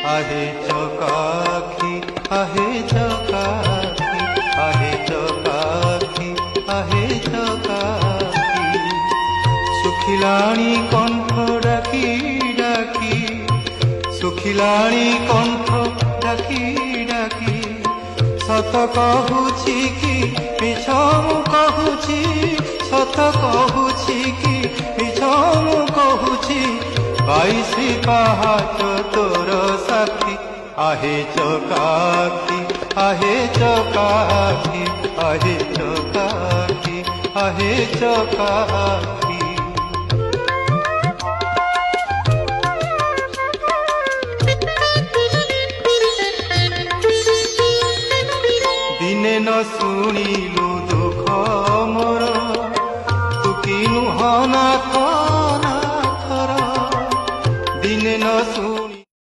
आहे चकाखी आहे चकाखी आहे चकाखी आहे चकाखी सुखिलाणी कंठ डाकी डाकी सुखिलाणी कंठ डाकी डाकी सत कहूछि कि मिछ मु कहूछि सत कहूछि कि मिछ मु कहूछि 22 पहाच तोर साथी आहे चकाखी आहे चकाखी आहे चकाखी आहे चकाखी।